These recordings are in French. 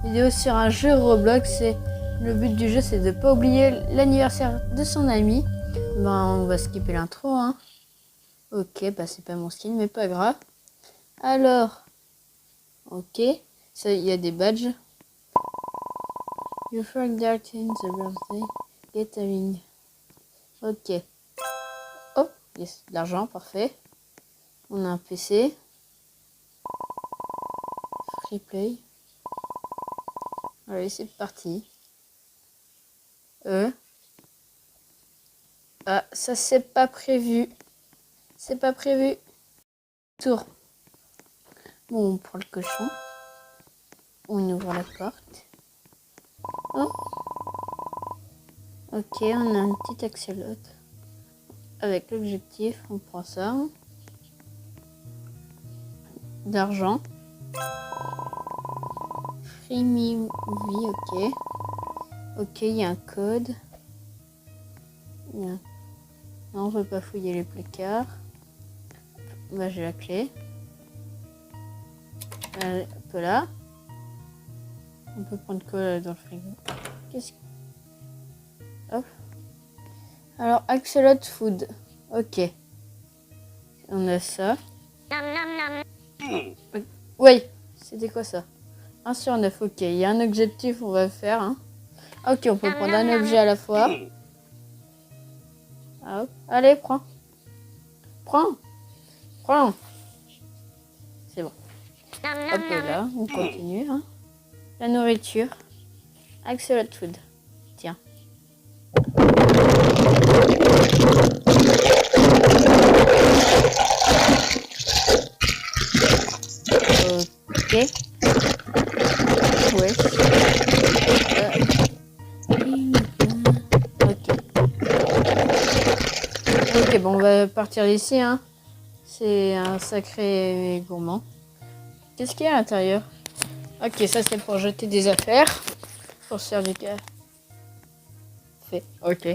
vidéo sur un jeu Roblox. Et le but du jeu, c'est de pas oublier l'anniversaire de son ami. Ben, on va skipper l'intro, hein. Ok, bah c'est pas mon skin, mais pas grave. Alors, ok, ça, il y a des badges. You forgot in the birthday gathering. Ok. Oh, yes, de l'argent, parfait. On a un PC. Free play. Allez, c'est parti. Ah, ça c'est pas prévu. C'est pas prévu. Tour. Bon, on prend le cochon. On ouvre la porte. Oh. Ok, on a un petit axolote. Avec l'objectif, on prend ça. D'argent. Free movie, ok. Ok, il y a un code. Non, on ne peut pas fouiller les placards. Bah, j'ai la clé. Un peu là. On peut prendre quoi dans le frigo? Qu'est-ce que... Hop. Alors, Axolot Food. Ok. On a ça. Oui, c'était quoi ça? 1 sur 9, ok. Il y a un objectif, on va faire. Hein. Ok, on peut prendre un objet à la fois. Hop. Allez, prends. Prends. Prends. C'est bon. Hop là, on continue. Hein. La nourriture. Axolot Food. Tiens. Ok. Ouais. Ok. Ok, bon, on va partir d'ici. Hein. C'est un sacré gourmand. Qu'est-ce qu'il y a à l'intérieur? Ok, ça c'est pour jeter des affaires. Pour se faire du café. Ok.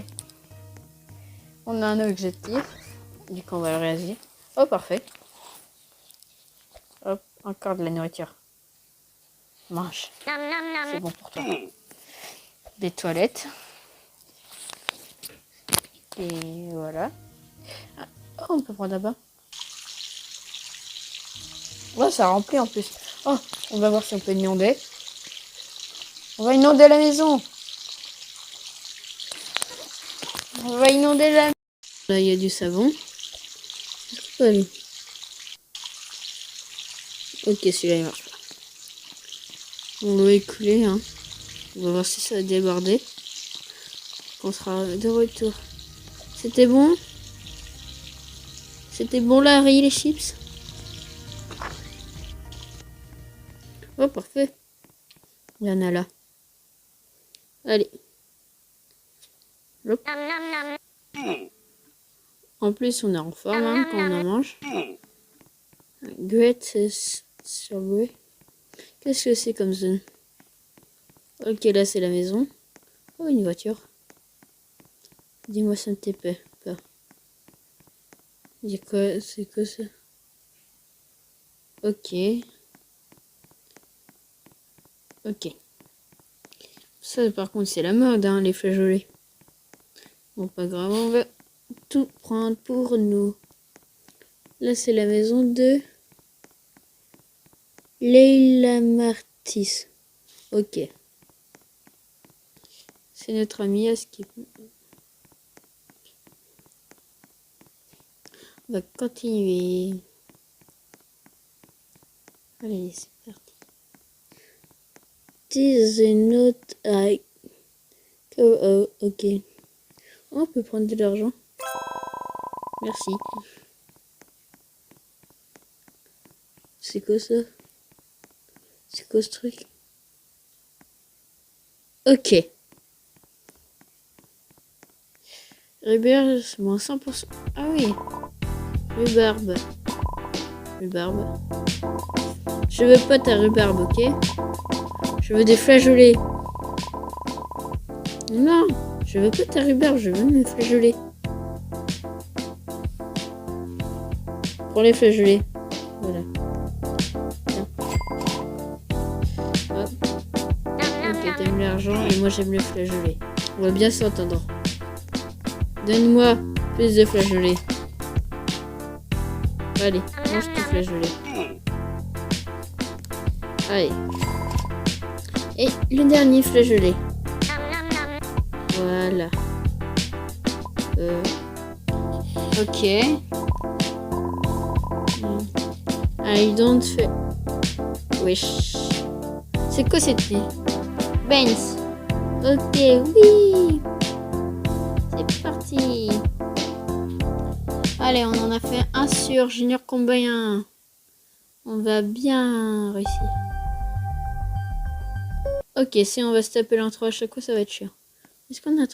On a un objectif. Du coup, on va le réagir. Oh, parfait. Hop, encore de la nourriture. Mange. C'est bon pour toi. Des toilettes. Et voilà. Oh, on peut prendre là-bas. Ouais, ça remplit en plus. Oh, on va voir si on peut inonder. On va inonder la maison. On va inonder la maison. Là, il y a du savon. Allez. Ok, celui-là, il marche. On l'eau est coulée, hein. On va voir si ça a débordé. On sera de retour. C'était bon? C'était bon, Larry, les chips? Oh, parfait. Il y en a là. Allez. Hop. En plus, on est en forme hein, quand on en mange. Great Subway. Qu'est-ce que c'est comme zone? Ok, là, c'est la maison. Oh, une voiture. Dis-moi, ça ne te plaît pas. C'est quoi ça? Ok. Ok. Ça, par contre, c'est la mode, hein, les flageolets. Bon, pas grave, on va tout prendre pour nous. Là, c'est la maison de Leila Martis. Ok. C'est notre ami Aski. On va continuer. Allez, c'est parti. This is not I. Oh, ok. On peut prendre de l'argent. Merci. C'est quoi ça? C'est quoi ce truc? Ok. Rhubarbe, moins 100%. Ah oui. Rhubarbe. Rhubarbe. Je veux pas ta rhubarbe, ok? Je veux des flageolets. Non, je veux pas ta rhubarbe, je veux mes flageolets. Prends les flageolets. Voilà. Tiens. Hop. l'argent et moi j'aime le flageolet. On va bien s'entendre. Donne-moi plus de flageolet. Allez, mange tout flageolet. Allez. Et le dernier flageolet. Voilà. Ok. I don't feel... Wesh. C'est quoi cette fille? Benz. Ok, oui. C'est parti. Allez, on en a fait un sur Junior Combien. On va bien réussir. Ok, si on va se taper l'intro à chaque fois, ça va être chiant. Est-ce qu'on a...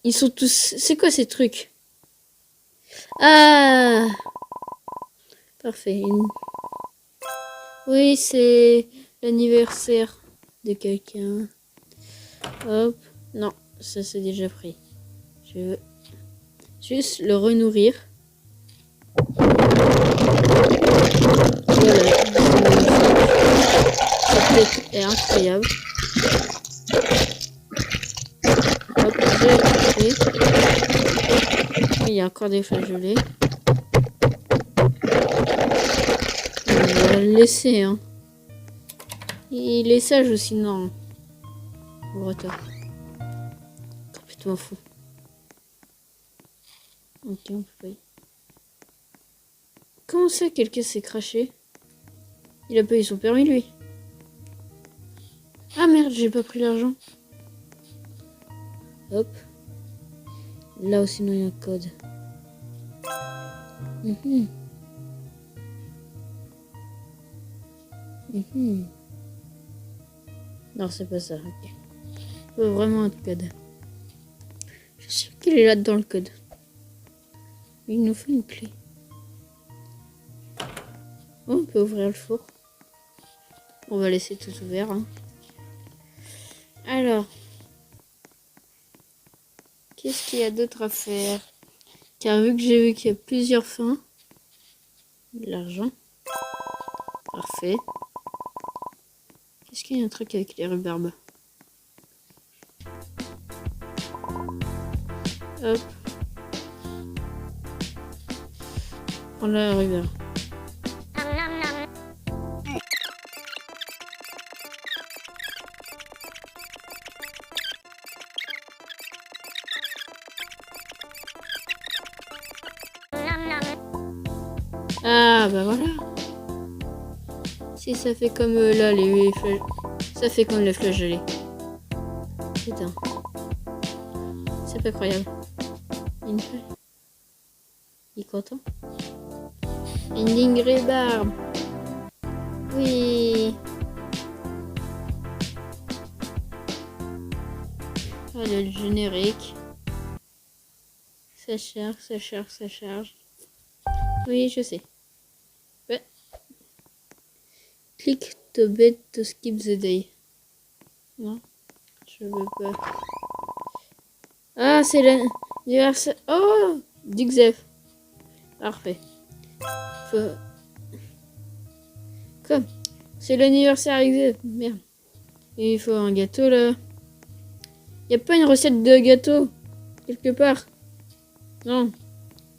Ils sont tous... C'est quoi ces trucs? Ah! Parfait. Oui, c'est l'anniversaire de quelqu'un. Hop. Non, ça c'est déjà pris. Je veux juste le renourrir. Voilà. Cette tête est incroyable. Hop, j'ai fait. Il y a encore des flageolets. On va le laisser, hein. Il est sage aussi, non. Retard. Complètement fou. Ok, on peut pas y... Comment ça, quelqu'un s'est craché? Il a pas eu son permis, lui. Ah merde, j'ai pas pris l'argent. Hop. Là aussi, non, il y a un code. Non, c'est pas ça, ok. Il faut vraiment un code. Je suis sûr qu'il est là dans le code. Il nous faut une clé. Oh, on peut ouvrir le four. On va laisser tout ouvert. Hein. Alors. Qu'est-ce qu'il y a d'autre à faire? Car vu que j'ai vu qu'il y a plusieurs fins. De l'argent. Parfait. Est-ce qu'il y a un truc avec les rhubarbes? Hop. Prends la rhubarbe. Ah bah voilà. Si ça fait comme là les flèches. Ça fait comme les flageolets. Putain. C'est pas croyable. Une flèche. Il est content. Ending rhubarbe. Oui. Voilà le générique. Ça charge, ça charge, ça charge. Oui, je sais. Ouais. Click to bet to skip the day. Non, je veux pas. Ah, c'est l'anniversaire. Oh, d'Xef. Parfait. Faut... Comme. C'est l'anniversaire Xef. Merde. Et il faut un gâteau là. Y a pas une recette de gâteau quelque part? Non.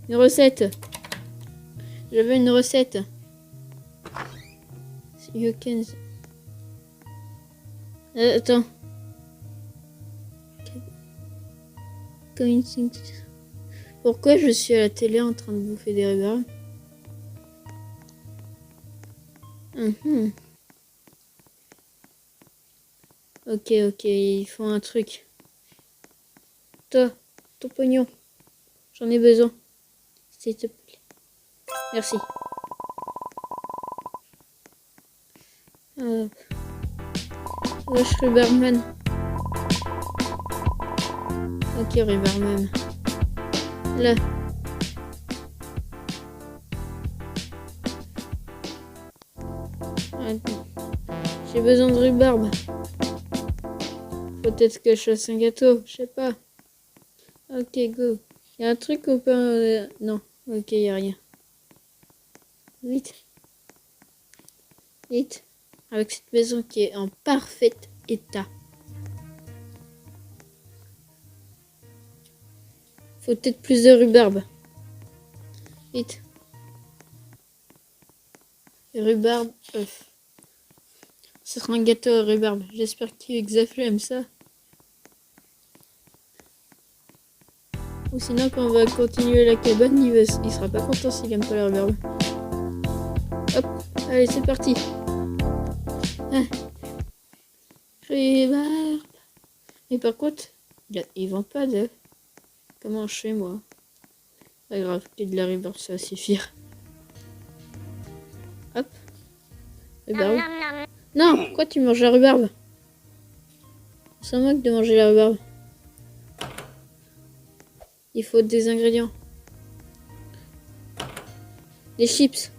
Une recette. Je veux une recette. You can... attends. Pourquoi je suis à la télé en train de bouffer des rhubarbes? Ok, ok, il faut un truc. Toi, ton pognon. J'en ai besoin. S'il te plaît. Merci. Wesh, Rubberman. Ok, Rubberman. Là. J'ai besoin de rhubarbe. Peut-être que je fasse un gâteau, je sais pas. Ok, go. Il y a un truc ou pas? Non, ok, il n'y a rien. Vite. Vite. Avec cette maison qui est en parfait état. Faut peut-être plus de rhubarbe. Vite. Rhubarbe, œuf. Ce sera un gâteau à rhubarbe. J'espère qu'Xaf aime ça. Ou sinon, quand on va continuer la cabane, il sera pas content s'il aime pas la rhubarbe. Hop, allez, c'est parti. Ah. Rhubarbe. Mais par contre, ils vendent pas d'œufs. Comment je fais, moi? Pas grave, j'ai de la rhubarbe, ça va suffire. Hop. Rhubarbe. Non, pourquoi tu manges la rhubarbe? C'est à moi de manger la rhubarbe. Il faut des ingrédients. Des chips.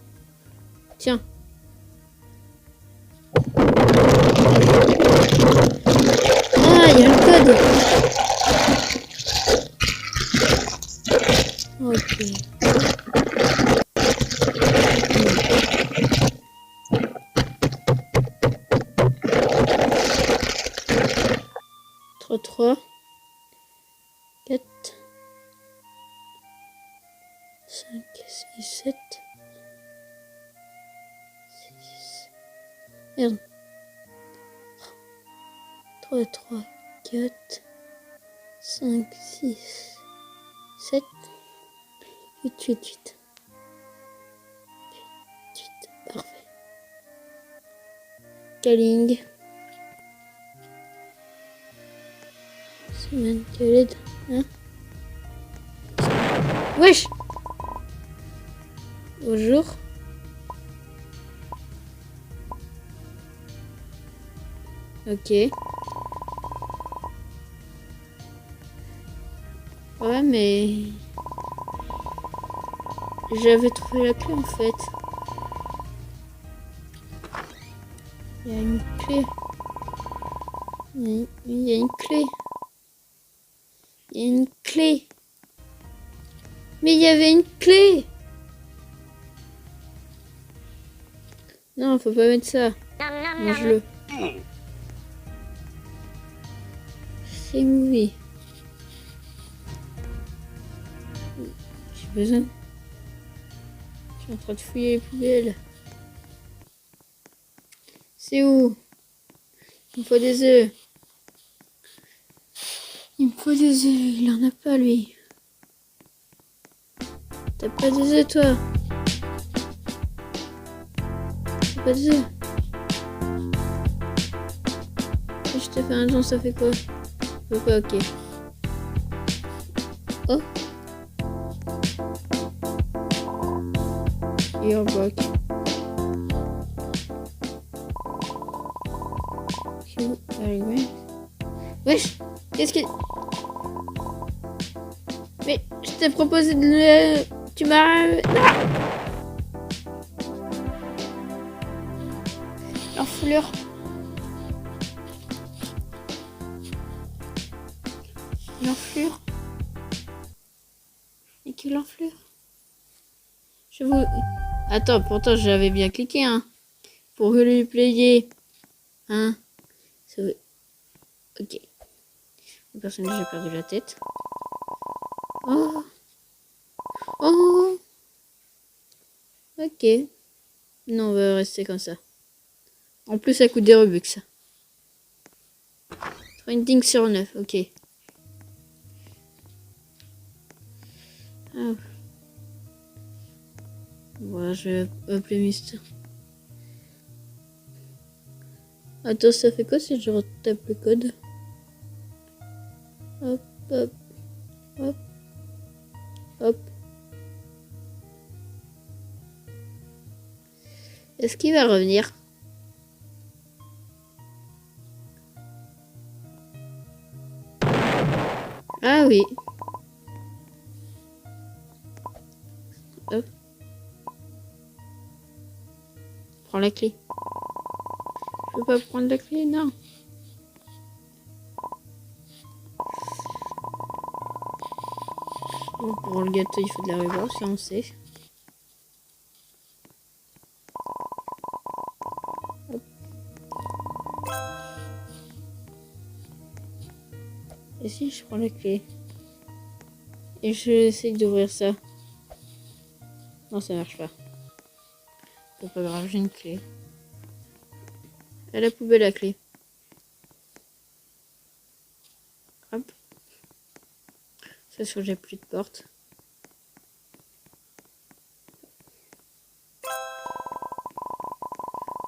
Tiens. Ah, il y a le code. Ok. 3, 4, 5, 6, 7. 6. Merde. 3, 4, 5, 6, 7, 8. Parfait. Calling. Semaine Khaled. Hein? Wesh! Bonjour. Ok. Ouais, mais... J'avais trouvé la clé en fait. Il y a une clé. Il y a une clé. Il y a une clé. Mais il y avait une clé. Non, faut pas mettre ça. Mange-le. C'est movie. J'ai besoin. Je suis en train de fouiller les poubelles. C'est où? Il me faut des œufs. Il me faut des œufs. Il en a pas, lui. T'as pas des œufs, toi? T'as pas des œufs? Si je te fais un don, ça fait quoi? Ça fait quoi? Ok. Oh. You're back. Wesh, qu'est-ce que... Mais je t'ai proposé de le... Tu m'as... L'enflure. L'enflure. Et quelle enflure? Je vous... Attends, pourtant j'avais bien cliqué, hein. Pour lui player. Hein. Ok. Le personnage a perdu la tête. Oh. Oh. Ok. Non, on va rester comme ça. En plus, ça coûte des Robux, ça. Trending sur 9, ok. Ah. Voilà, je vais appeler Mister. Attends, ça fait quoi si je retape le code? Hop, hop, hop, hop. Est-ce qu'il va revenir? Ah oui. Hop. Prends la clé. Je peux pas prendre la clé, non. Bon, pour le gâteau, il faut de la rhubarbe, ça on sait. Hop. Et si je prends la clé et je essaye d'ouvrir ça? Non, ça marche pas. C'est pas grave, j'ai une clé. À la poubelle la clé. Hop. Ça sur j'ai plus de porte.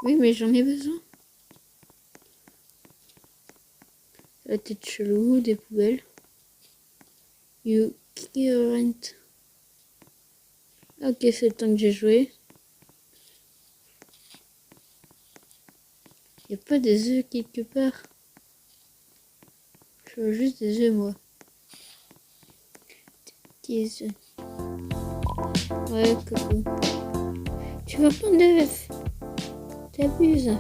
Oui, mais j'en ai besoin. La tête chelou, des poubelles. You current. Ok, c'est le temps que j'ai joué. Y a pas des œufs quelque part? Je veux juste des œufs, moi. Des œufs. Ouais, coucou. Tu veux pas d'œufs? T'abuses.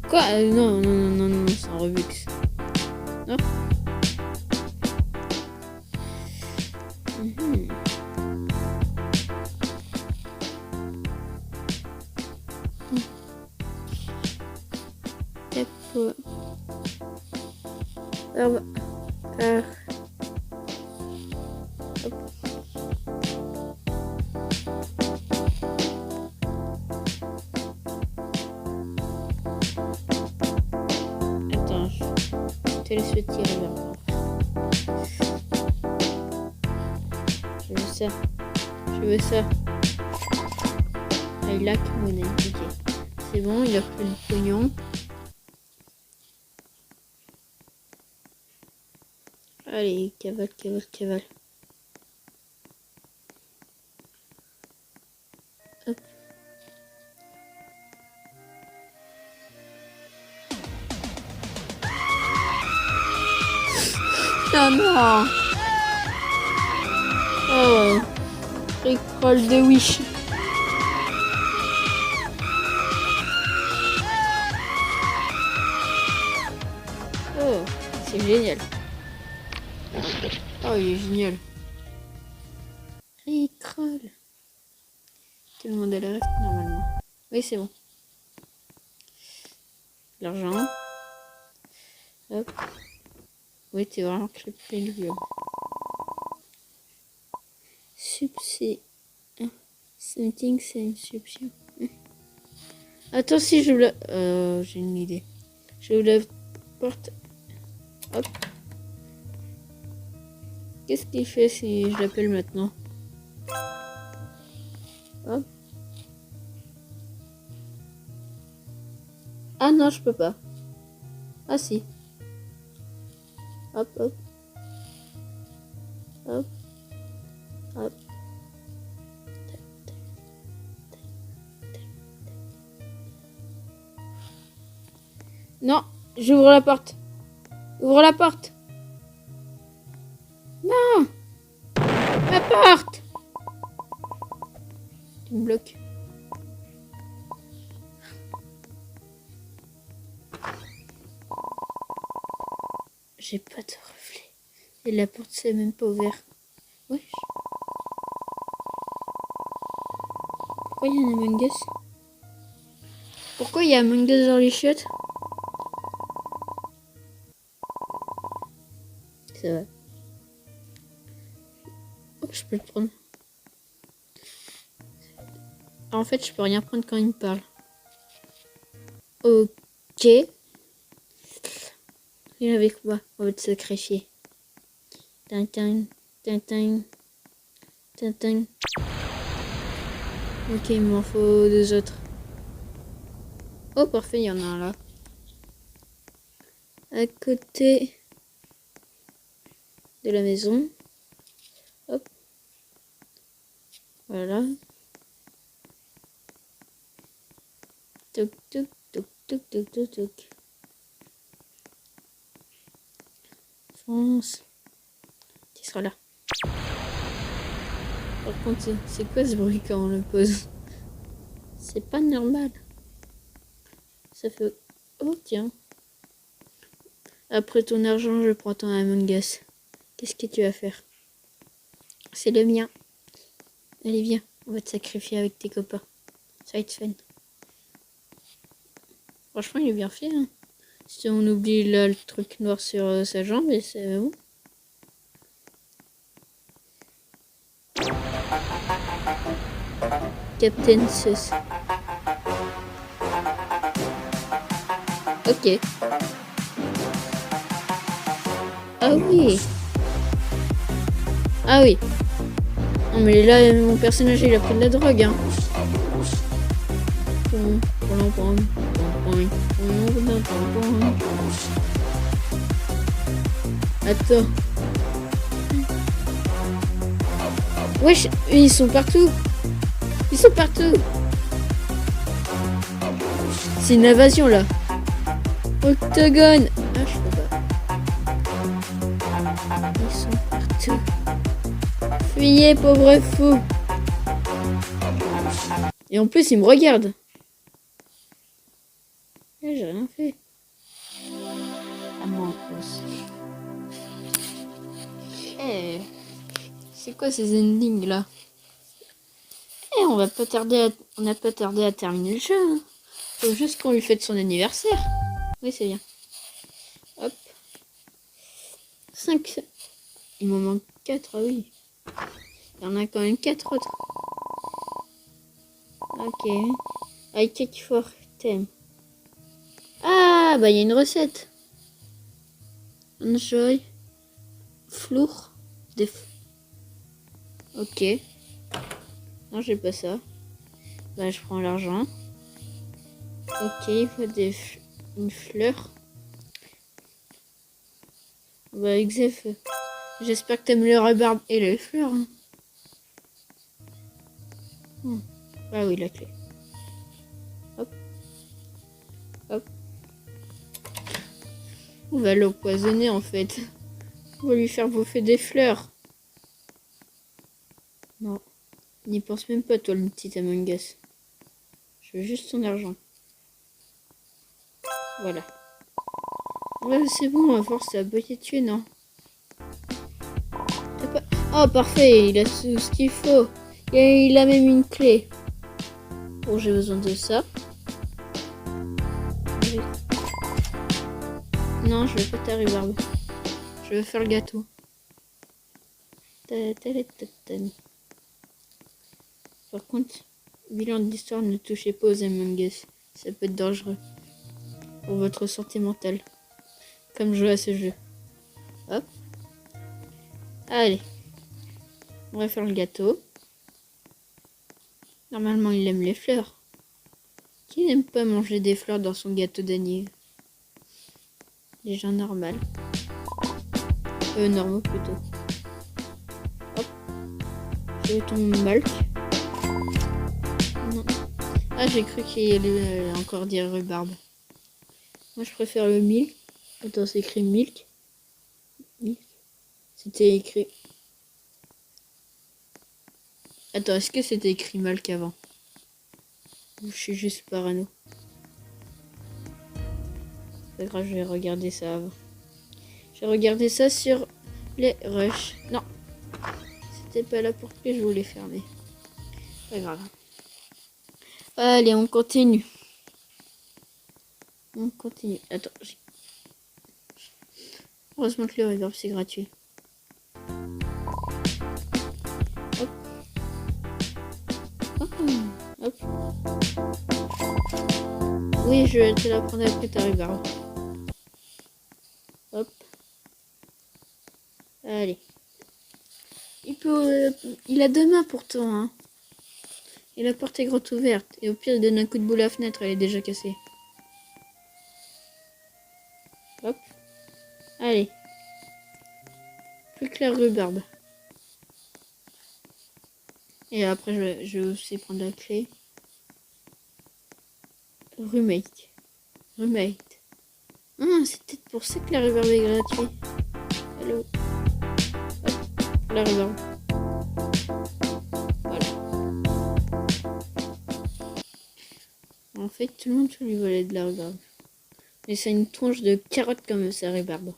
Quoi? Non, non, non, non, non, c'est un Robux. Non. Hop. Attends, je te laisse le tirer là. Je veux ça. Je veux ça. I like money. Ok. C'est bon, il a pris le pognon. Allez, cavale, cavale, cavale. Hop. Oh non. Oh. Rickroll de Wish. Oh, c'est génial. Oh, il est génial. Rickroll. Tout le monde a la ref normalement. Oui, c'est bon. L'argent. Hop. Oui, t'es vraiment créé le viol. Subsi. Something, c'est une substitution. Attends, si je la... j'ai une idée. Je la porte. Hop. Qu'est-ce qu'il fait si je l'appelle maintenant? Hop. Ah non, je peux pas. Ah si. Hop, hop. Hop. Hop. Non, j'ouvre la porte. Ouvre la porte. Non. La porte. Tu me bloques. J'ai pas de reflet. Et la porte s'est même pas ouverte. Oui. Pourquoi il y a un Among Us? Pourquoi il y a Among Us dans les chiottes? C'est vrai. Oh, je peux le prendre. En fait, je peux rien prendre quand il me parle. Ok. Et avec moi, on va te sacrifier. Tintin, tintin, tintin. Ok, il m'en faut deux autres. Oh, parfait, il y en a un là. À côté de la maison. Hop. Voilà. Toc, toc, toc, toc, toc, toc, toc. France. Tu seras là. Par contre, c'est quoi ce bruit quand on le pose? C'est pas normal. Ça fait... Oh, tiens. Après ton argent, je prends ton Among Us. Qu'est-ce que tu vas faire? C'est le mien. Allez, viens. On va te sacrifier avec tes copains. Ça va être fun. Franchement, il est bien fait. Hein. Si on oublie là le truc noir sur sa jambe, et c'est bon. Captain Sus. Ok. Ah oui. Ah oui. Non mais là, mon personnage, il a pris de la drogue. Hein. Attends. Wesh, ils sont partout. Ils sont partout. C'est une invasion là. Octogone. Ah, je peux pas. Ils sont partout. Fuyez, pauvre fou. Et en plus, ils me regardent. Là, j'ai rien fait. À moi en plus. Eh, c'est quoi ces endings là? Eh, on n'a pas tardé à terminer le jeu. Hein. Faut juste qu'on lui fête son anniversaire. Oui, c'est bien. Hop. 5. Il m'en manque 4, ah oui. Il y en a quand même 4 autres. Ok. I take for them. Ah, bah il y a une recette. Enjoy. Flour. Ok. Non, j'ai pas ça. Bah, je prends l'argent. Ok, il faut une fleur. Bah, Xef, j'espère que t'aimes le rhubarbe et les fleurs. Hein. Ah oui, la clé. Hop. Hop. On va l'empoisonner en fait. On va lui faire bouffer des fleurs. Non. N'y pense même pas, toi, le petit Among Us. Je veux juste son argent. Voilà. Ouais, c'est bon, à force, ça a pas été tué, non? Pas... Oh, parfait, il a tout ce qu'il faut. Et il a même une clé. Bon, j'ai besoin de ça. Non, je veux pas ta rhubarbe. Je veux faire le gâteau. Par contre, bilan d'histoire, ne touchez pas aux Among Us. Ça peut être dangereux pour votre santé mentale. Comme jouer à ce jeu. Hop. Allez. On va faire le gâteau. Normalement, il aime les fleurs. Qui n'aime pas manger des fleurs dans son gâteau d'anniv? Les gens normaux. Normaux plutôt. Hop. Je veux ton milk. Non. Ah, j'ai cru qu'il allait encore dire rhubarbe. Moi, je préfère le milk. Attends, c'est écrit milk. C'était écrit... Attends, est-ce que c'était écrit mal qu'avant? Ou je suis juste parano? C'est pas grave, je vais regarder ça avant. J'ai regardé ça sur les rushs. Non, c'était pas la porte que je voulais fermer. Pas grave. Allez, on continue. On continue. Attends, heureusement que le reverb c'est gratuit. Hop. Oh, hop. Oui, je vais te la prendre après ta reverb. Hop. Allez. Il a 2 mains pourtant, hein. Et la porte est grande ouverte. Et au pire, il donne un coup de boule à la fenêtre, elle est déjà cassée. Hop. Allez. Plus que la rhubarbe. Et après, je vais aussi prendre la clé. Roommate. Roommate. Ah, c'est peut-être pour ça que la rhubarbe est gratuite. Hello. Hop. La rhubarbe. Voilà. En fait, tout le monde peut lui voler de la rhubarbe. Mais c'est une tronche de carotte comme sa rhubarbe.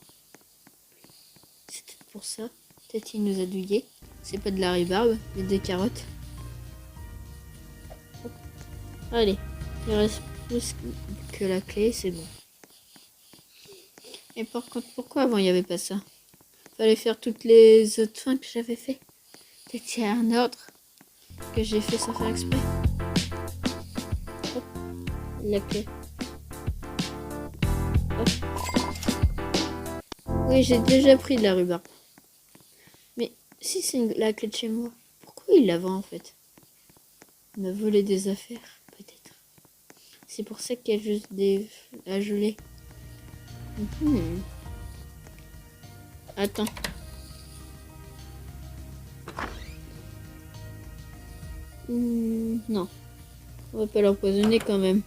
C'est peut-être pour ça. Peut-être qu'il nous a douillé. C'est pas de la rhubarbe, mais des carottes. Hop. Allez. Il reste plus que la clé, c'est bon. Et par contre, pourquoi avant il n'y avait pas ça? Fallait faire toutes les autres fins que j'avais fait. Peut-être qu'il y a un ordre que j'ai fait sans faire exprès. Hop, la clé. Hop. Oui, j'ai déjà pris de la rhubarbe. Mais si c'est la clé de chez moi, pourquoi il la vend en fait? Il m'a volé des affaires, peut-être. C'est pour ça qu'il y a juste la gelée. Attends. Non. On va pas l'empoisonner quand même.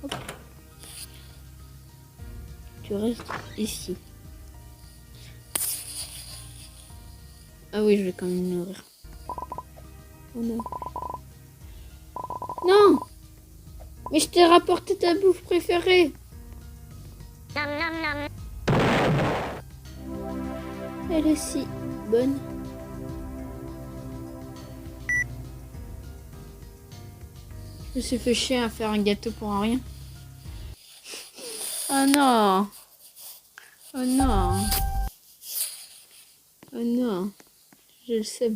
Hop. Tu restes ici. Ah oui, je vais quand même le nourrir. Oh non. Non! Mais je t'ai rapporté ta bouffe préférée. Elle est si bonne. Je me suis fait chier à faire un gâteau pour rien. Oh non! Oh non! Oh non! Je le sais.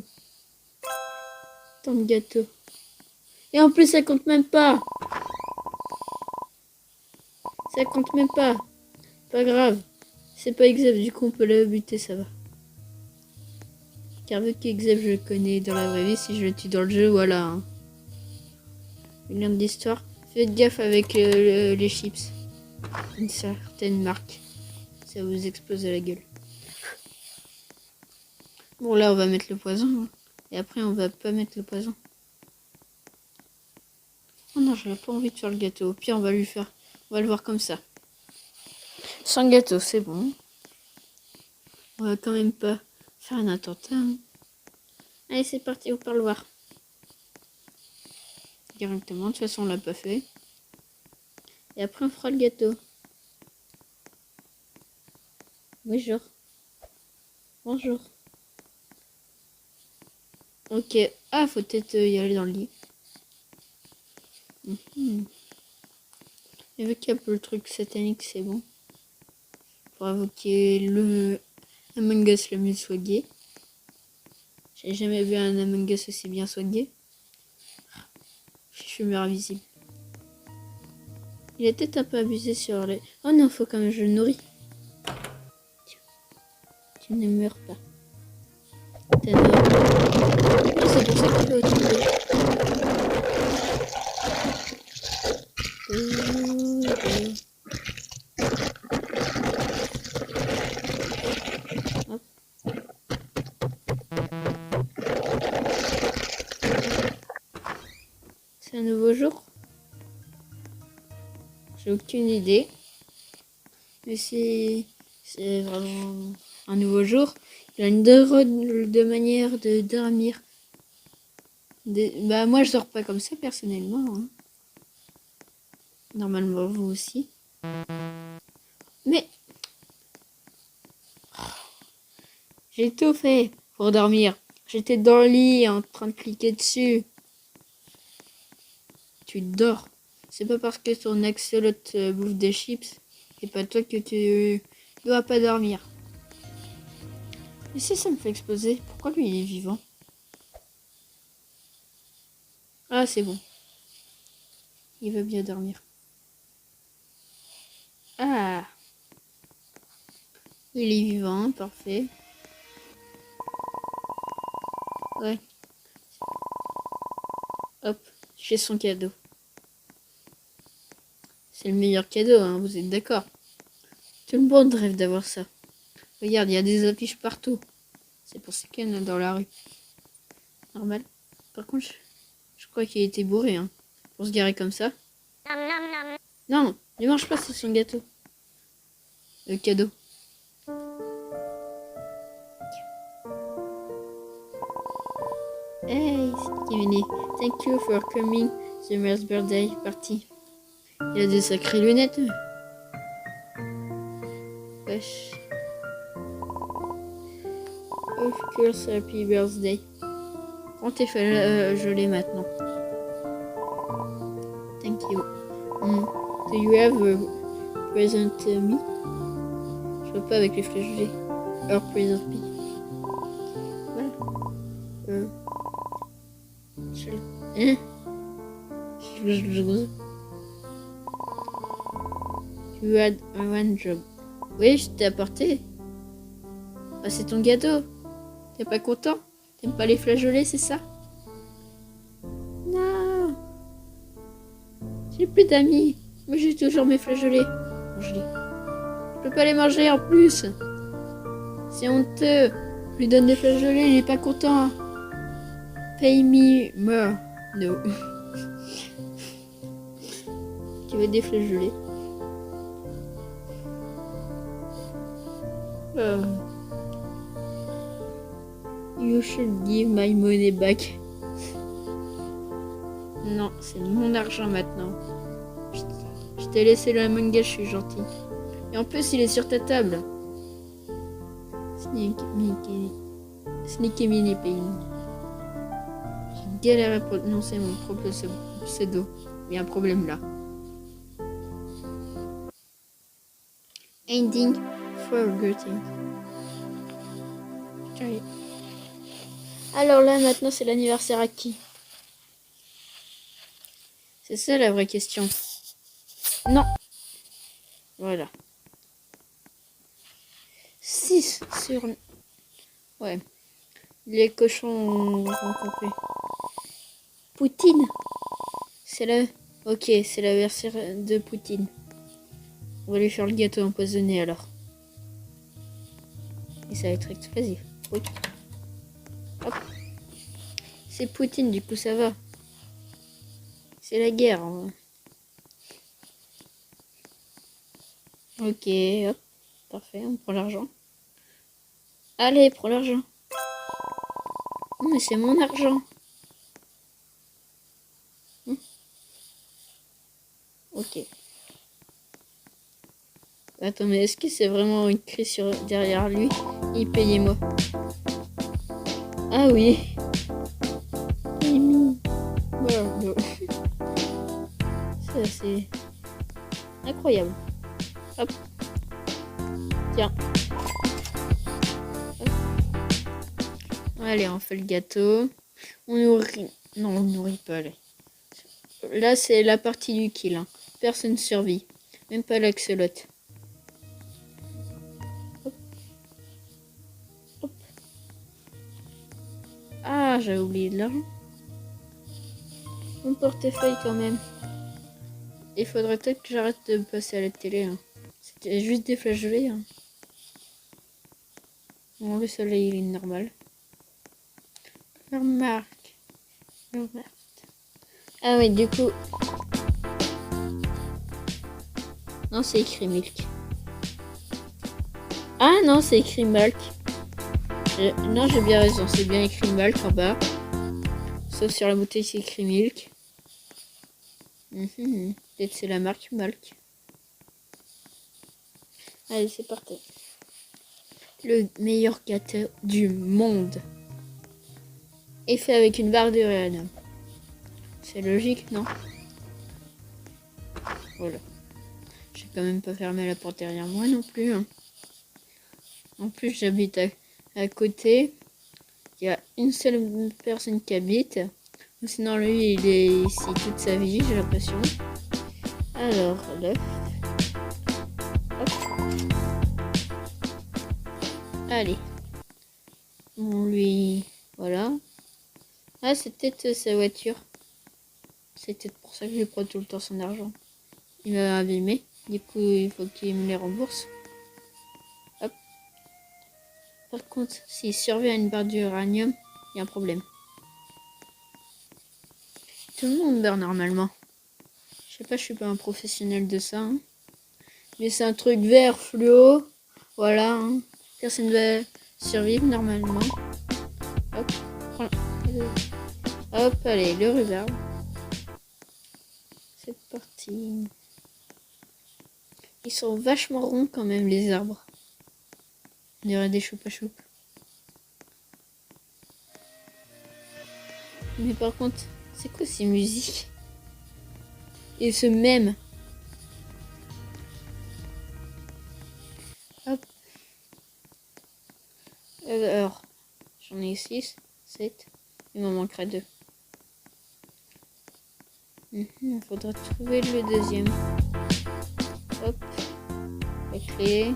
Tant de gâteaux. Et en plus, ça compte même pas! Ça compte même pas! Pas grave. C'est pas Xav, du coup on peut le buter, ça va. Car vu que Xav je le connais dans la vraie vie, si je le tue dans le jeu, voilà. Hein. Une grande histoire. Faites gaffe avec les chips. Une certaine marque. Ça vous explose à la gueule. Bon là on va mettre le poison. Hein. Et après on va pas mettre le poison. Oh non, j'avais pas envie de faire le gâteau. Au pire on va lui faire. On va le voir comme ça. Sans gâteau, c'est bon. On va quand même pas faire un attentat. Hein. Allez, c'est parti, au parloir. Directement, de toute façon, on l'a pas fait. Et après, on fera le gâteau. Bonjour. Bonjour. Ok. Ah, faut peut-être y aller dans le lit. Et vu qu'il y a peu le truc satanique, c'est bon. Pour invoquer le Among Us le mieux soigné. J'ai jamais vu un Among Us aussi bien soigné. Fumeur invisible. Il est peut-être un peu abusé sur les... Oh non, faut quand même que je le nourris. Tu ne meurs pas. T'es mort. Oh, c'est pour ça qu'il faut utiliser. Hop. C'est un nouveau jour. J'ai aucune idée. Mais c'est vraiment un nouveau jour. Il y a une drôle de manière de dormir. Bah moi je dors pas comme ça personnellement. Hein. Normalement vous aussi. Mais j'ai tout fait pour dormir. J'étais dans le lit en train de cliquer dessus. Tu dors. C'est pas parce que ton axolote bouffe des chips et pas toi que tu dois pas dormir. Mais si ça me fait exploser, pourquoi lui il est vivant? Ah c'est bon. Il veut bien dormir. Ah. Il est vivant, parfait. Ouais. Hop, j'ai son cadeau. C'est le meilleur cadeau, hein, vous êtes d'accord? Tout le monde rêve d'avoir ça. Regarde, il y a des affiches partout. C'est pour ça qu'il y en a dans la rue. Normal. Par contre, je crois qu'il était bourré, hein. Pour se garer comme ça. Non, ne mange pas, c'est son gâteau. Le cadeau. Hey, Stephanie. Thank you for coming to Mer's birthday party. Il a des sacrées lunettes. Wesh. Of course, happy birthday. Prends tes gelées maintenant. Thank you. Do you have a present me? Je vois pas avec les flageolets. Or present me. Voilà. Hein? You had one job. Oui, je t'ai apporté. Ah, c'est ton gâteau. T'es pas content? T'aimes pas les flageolets, c'est ça? Non. J'ai plus d'amis. Mais j'ai toujours mes flageolets. Mange-les. Je peux pas les manger en plus. C'est honteux. Je lui donne des flageolets, il est pas content. Pay me more. No. Tu veux des flageolets? You should give my money back. Non, c'est mon argent maintenant. Je t'ai laissé le manga, je suis gentil. Et en plus, il est sur ta table. Sneaky Mini Pain. J'ai galéré à prononcer mon propre pseudo. Il y a un problème là. Ending forgetting. Alors là, maintenant, c'est l'anniversaire à qui? C'est ça la vraie question. Non. Voilà. 6 sur... Ouais. Les cochons ont compris. Poutine. C'est la... Ok, c'est l'anniversaire de Poutine. On va lui faire le gâteau empoisonné alors. Et ça va être explosif. Oui. Hop. C'est Poutine, du coup ça va. C'est la guerre. Hein. Ok, hop. Parfait, on prend l'argent. Allez, prends l'argent. Oh, mais c'est mon argent. Ok. Attends, mais est-ce que c'est vraiment écrit sur derrière lui? Il payez-moi. Ah oui. Ça c'est incroyable. Hop. Tiens. Hop. Allez, on fait le gâteau. On nourrit. Non, on nourrit pas. Allez. Là, c'est la partie du kill. Hein. Personne survit. Même pas l'axolote. Hop. Hop. Ah, j'ai oublié de l'argent. Mon portefeuille quand même. Il faudrait peut-être que j'arrête de passer à la télé. Hein. C'était juste des flageolets. Hein. Bon, le soleil, il est normal. Remarque. Ah oui, du coup... Non, c'est écrit milk. Ah non, c'est écrit milk. Non, j'ai bien raison. C'est bien écrit milk en bas. Sauf sur la bouteille, c'est écrit milk. Peut-être c'est la marque milk. Allez, c'est parti. Le meilleur gâteau du monde est fait avec une barre d'uranium. C'est logique, non? Voilà. Je vais quand même pas fermer la porte derrière moi non plus. Hein. En plus, j'habite à côté. Il y a une seule personne qui habite. Sinon, lui, il est ici toute sa vie, j'ai l'impression. Alors, l'œuf. Hop. Allez. On lui... Voilà. Ah, c'est peut-être sa voiture. C'est peut-être pour ça que je lui prends tout le temps son argent. Il m'a abîmé. Du coup, il faut qu'il me les rembourse. Hop. Par contre, s'il survit à une barre d'uranium, il y a un problème. Tout le monde meurt normalement. Je sais pas, je suis pas un professionnel de ça. Hein. Mais c'est un truc vert fluo. Voilà. Hein. Personne va survivre normalement. Hop. Hop, allez, le rhubarbe. C'est parti. Ils sont vachement ronds quand même, les arbres. On dirait des choupa-choups. Mais par contre, c'est quoi ces musiques? Et ce même, Alors, j'en ai 6, 7. Il m'en manquerait 2. Il faudra trouver le deuxième. Hop. La clé.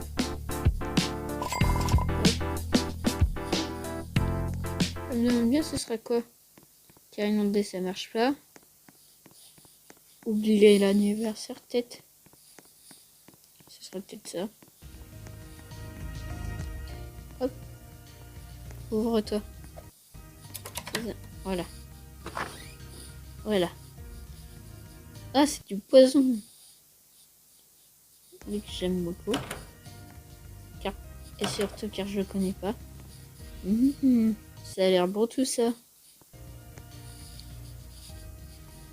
Je me demande bien ce sera quoi. Carrément D, ça marche pas. Oublier l'anniversaire peut-être. Ce sera peut-être ça. Hop. Ouvre-toi. Voilà. Voilà. Ah, c'est du poison. Mais que j'aime beaucoup. Et surtout car je le connais pas. Ça a l'air bon tout ça.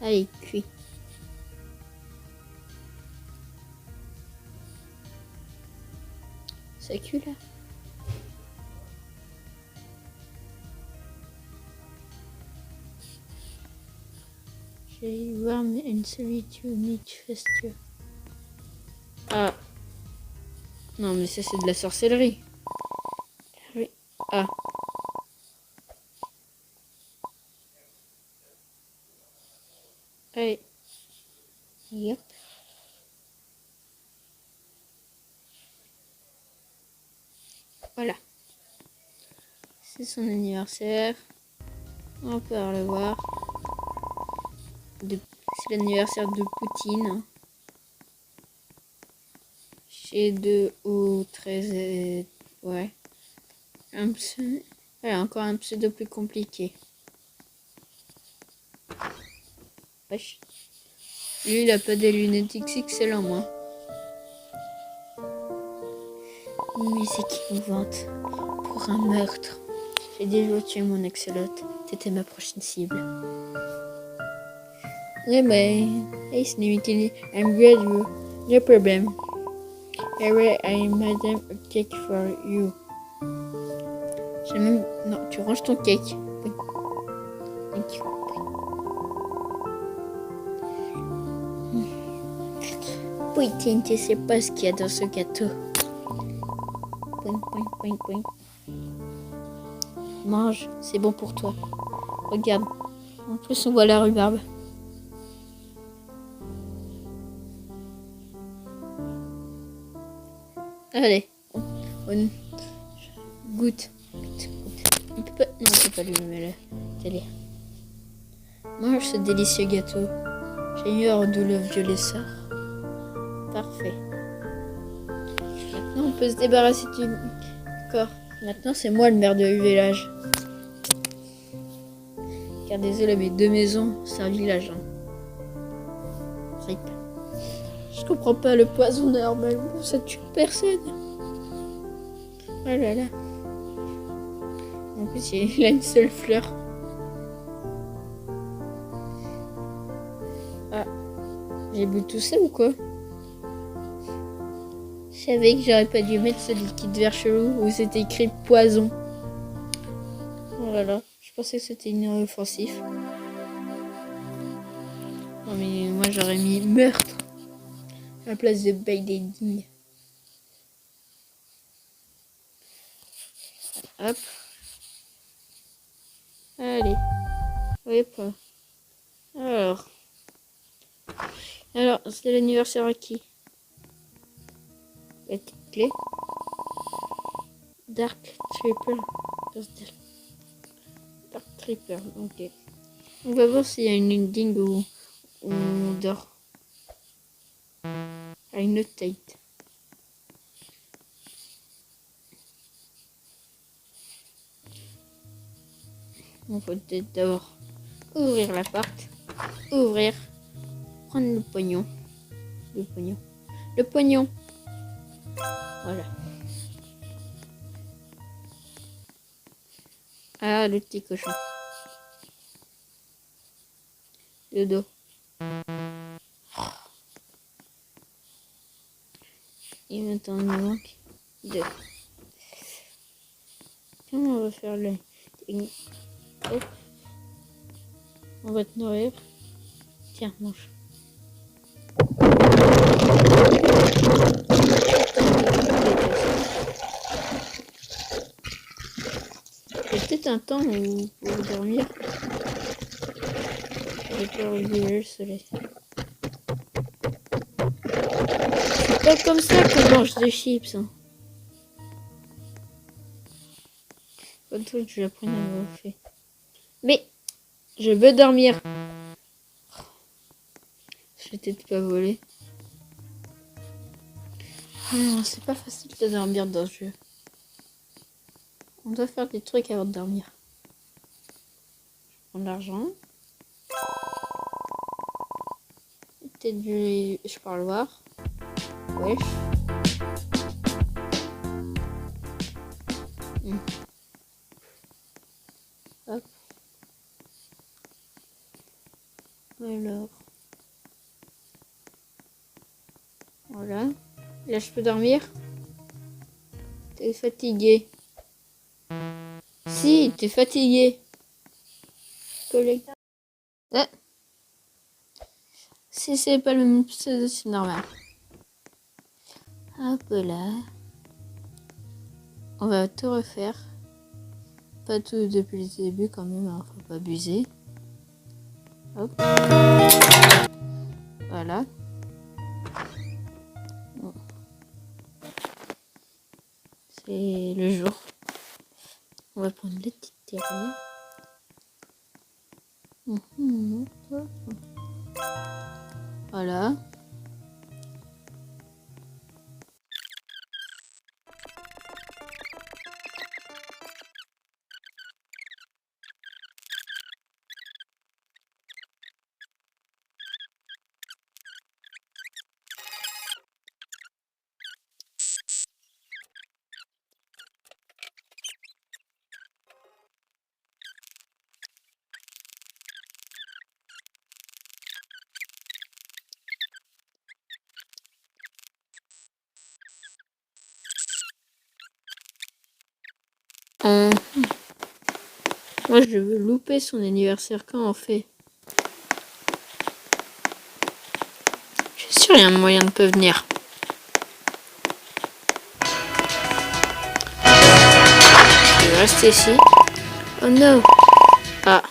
Allez, cuit. Ça cuit là. J'ai warm and solitude need faster. Ah. Non mais ça c'est de la sorcellerie. Oui. Ah. Allez. Yep. Voilà. C'est son anniversaire. On peut le voir. C'est l'anniversaire de Poutine. Chez 2 ou 13. Ouais. Encore un pseudo plus compliqué. Wesh. Lui, il a pas des lunettes XXL en moins. Musique émouvante pour un meurtre. J'ai déjà tué mon ex-lotte. T'étais ma prochaine cible. Ouais, mais... Hey, Sneaky, I'm glad you. No problem. Here I made a cake for you. J'ai même... Non, tu ranges ton cake. Oui. Thank you. Poutine, tu sais pas ce qu'il y a dans ce gâteau. Point, point, point, point. Mange, c'est bon pour toi. Regarde. En plus, on voit la rhubarbe. Allez, on goûte. On peut pas... Non, on peut pas lui mettre la télé. Mange ce délicieux gâteau. J'ignore d'où le violet sort. Parfait. Maintenant, on peut se débarrasser du corps. Maintenant, c'est moi le maire du village. Car désolé, mais 2 maisons, c'est un village. Hein. Rip. Je comprends pas, le poison normalement, ça tue personne. Oh là là. En plus, il a une seule fleur. Ah. J'ai bu tout ça ou quoi? Je savais que j'aurais pas dû mettre ce liquide vert chelou où c'était écrit poison. Oh là là. Je pensais que c'était inoffensif. Non mais moi j'aurais mis meurtre à la place de bathing. Hop. Allez. Oui pas. Alors c'est l'anniversaire à qui? La petite clé. Dark Tripper. Dark Tripper, ok. On va voir s'il y a une ending où on dort. À une autre tête. On va peut-être d'abord ouvrir la porte. Ouvrir. Prendre le pognon. Le pognon. Le pognon. Voilà. Ah, le petit cochon. Dodo. Et maintenant, il me manque 2. Comment on va faire le... Hop. On va te nourrir. Tiens, mange. juste un temps pour dormir. J'ai pas réguler le soleil. C'est pas comme ça qu'on mange des chips. Hein. Pas toi que je l'apprenne à me refaire. Mais je veux dormir. Je vais peut-être pas voler. Ah non, c'est pas facile de dormir dans ce jeu. On doit faire des trucs avant de dormir. Je prends de l'argent. Peut-être je parle voir. Wesh. Hop. Alors. Voilà. Là, je peux dormir. T'es fatigué. Si, t'es fatigué. Collègue. Ah. Si c'est pas le même pseudo, c'est normal. Hop là. On va tout refaire. Pas tout depuis le début quand même, hein, faut pas abuser. Hop. Voilà. Bon. C'est le jour. On va prendre le petit terrier. Voilà. Moi, je veux louper son anniversaire quand on fait. Je suis sûr, il y a un moyen de prévenir. Je vais rester ici. Oh non! Ah.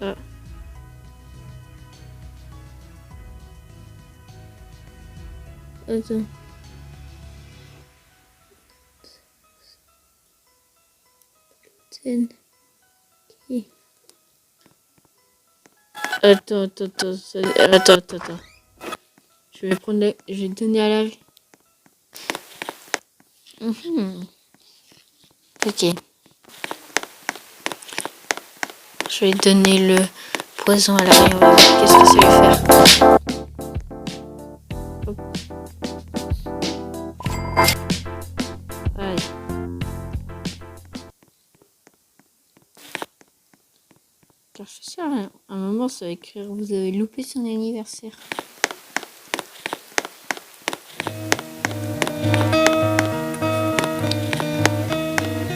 Ah. Attends. Attends. Je vais prendre je vais donner à la... Ok. Je vais donner le poison à l'arrière. On va voir qu'est-ce que ça va faire. Hop. Aïe. Car je suis sûre, à un moment, ça va écrire vous avez loupé son anniversaire.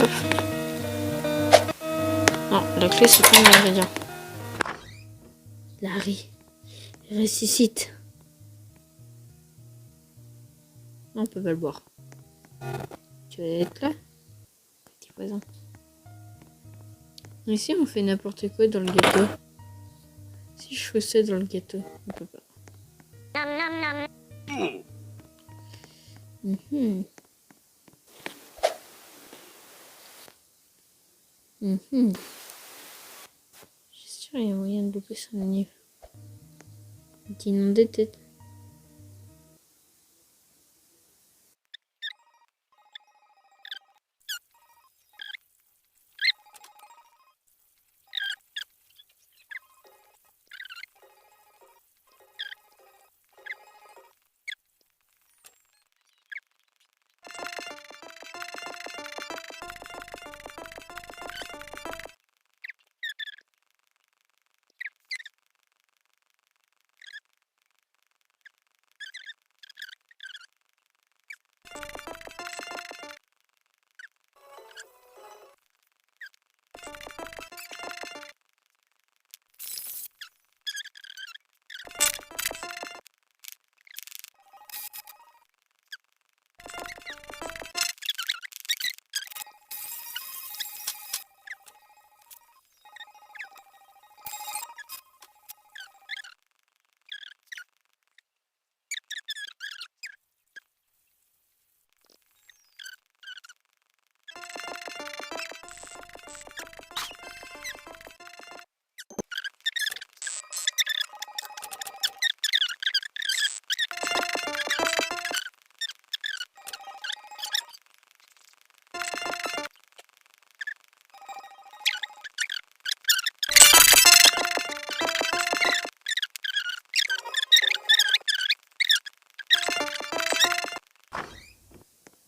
Hop. Non, la clé, c'est pas un ingrédient. Larry. Ressuscite. Non, on peut pas le boire. Tu vas être là? Petit poison. Ici, on fait n'importe quoi dans le gâteau. Si je fais ça dans le gâteau, on peut pas. Je suis sûre qu'il y a moyen de louper son anniversaire. D'inonder tête.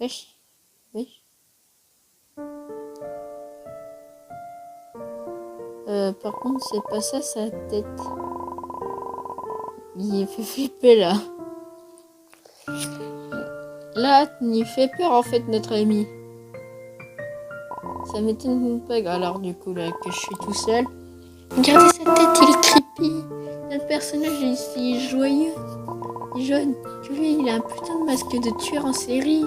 Wesh. Wesh. Par contre, c'est pas ça sa tête. Il fait flipper là. Là, il fait peur en fait notre ami. Ça m'étonne pas alors du coup là que je suis tout seul. Regardez sa tête, il est creepy. Notre personnage est joyeux. Il est jaune. Tu vois, il a un putain de masque de tueur en série.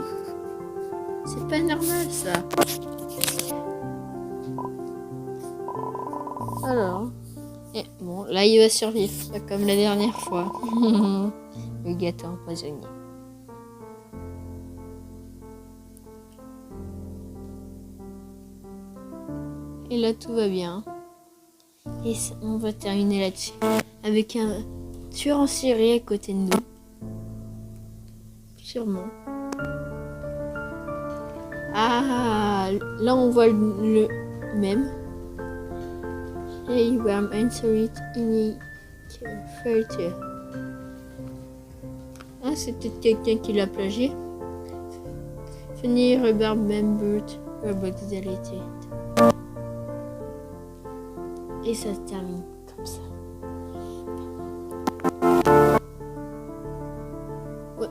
C'est pas normal ça. Alors. Et bon, là il va survivre, pas comme la dernière fois. Le gâteau empoisonné. Et là tout va bien. Et ça, on va terminer là-dessus. Avec un tueur en série à côté de nous. Sûrement. Ah, là on voit le même. Hey, I'm answering in a Ah, c'est peut-être quelqu'un qui l'a plagié. Funny remembered about deleted. Et ça se termine comme ça. Ouais.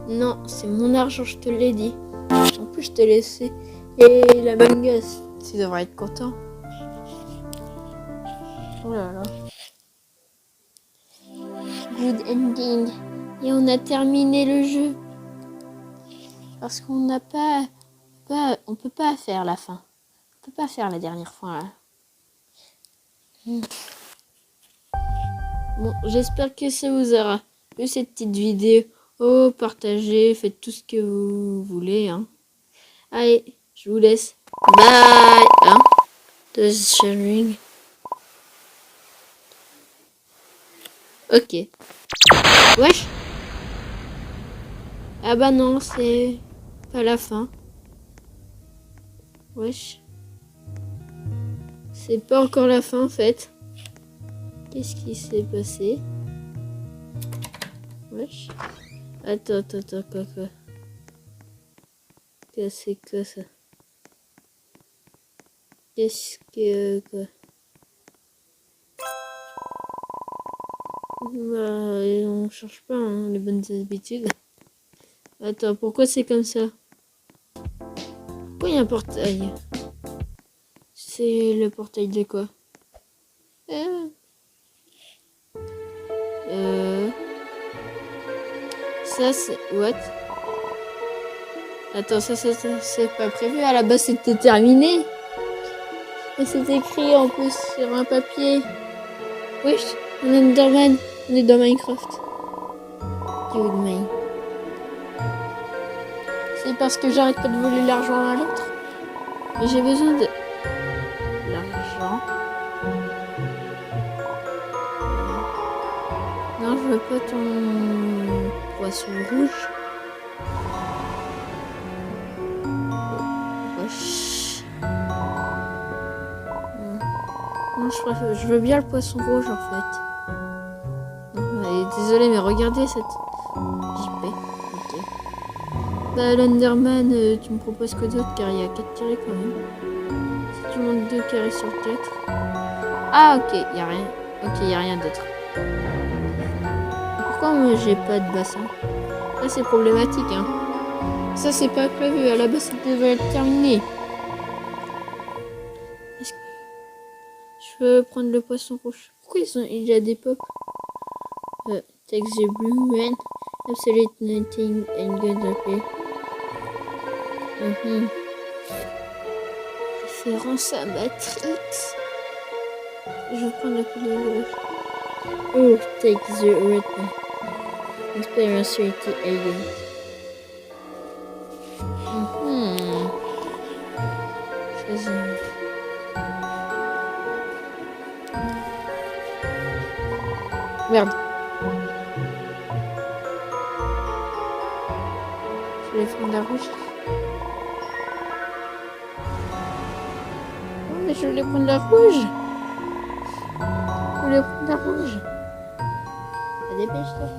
Non, c'est mon argent, je te l'ai dit. En plus, je t'ai laissé. Et la manga, tu devrais être content. Oh là là. Good ending. Et on a terminé le jeu. Parce qu'on n'a pas... On peut pas faire la fin. On peut pas faire la dernière fois. Là. Bon, j'espère que ça vous aura plu cette petite vidéo. Oh, partagez, faites tout ce que vous voulez. Hein. Allez, je vous laisse. Bye. Hein? The sharing. Ok. Wesh. Ah bah non, c'est pas la fin. Wesh. C'est pas encore la fin en fait. Qu'est-ce qui s'est passé? Wesh. Attends, quoi. C'est quoi ça? Qu'est-ce que... quoi? Bah, on change pas hein, les bonnes habitudes. Attends, pourquoi c'est comme ça? Pourquoi il y a un portail? C'est le portail de quoi? Ça c'est... What? Attends, ça c'est pas prévu. À la base c'était terminé. Et c'est écrit en plus sur un papier. Wesh, on est Enderman. On est dans Minecraft. Good man. C'est parce que j'arrête pas de voler l'argent à l'autre. Mais j'ai besoin de... l'argent. Non, je veux pas ton poisson rouge. Wesh. Non, je veux bien le poisson rouge en fait. Désolé, mais regardez cette JP. Ok. Bah, l'Enderman, tu me proposes quoi d'autre? Car il y a 4 carrés quand même. Si tu montes 2 carrés sur 4. Ah, ok, il y a rien. Ok, il y a rien d'autre. Pourquoi moi j'ai pas de bassin? Là, c'est problématique, hein. Ça, c'est pas prévu. À la base, ça devait être terminé. Je veux prendre le poisson rouge. Pourquoi il y a des pops? Take the blue one. Absolute nothing and good okay. Référence à Matrix. Je vais prendre la couleur rouge. Oh, take the red one. Experience reality alien. Choisis. Merde. Je vais prendre la rouge. Oh, mais je voulais prendre la rouge. Je voulais prendre la rouge. Dépêche-toi.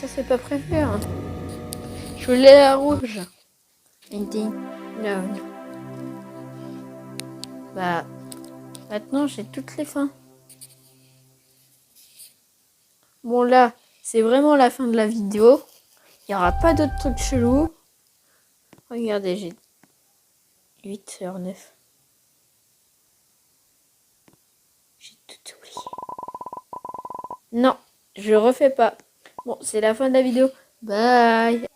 ça c'est pas prévu. Hein. Je voulais la rouge. Painting. Non. Bah, maintenant j'ai toutes les fins. Bon là, c'est vraiment la fin de la vidéo. Il n'y aura pas d'autres trucs chelous. Regardez, j'ai 8 sur 9. J'ai tout oublié. Non, je refais pas. Bon, c'est la fin de la vidéo. Bye.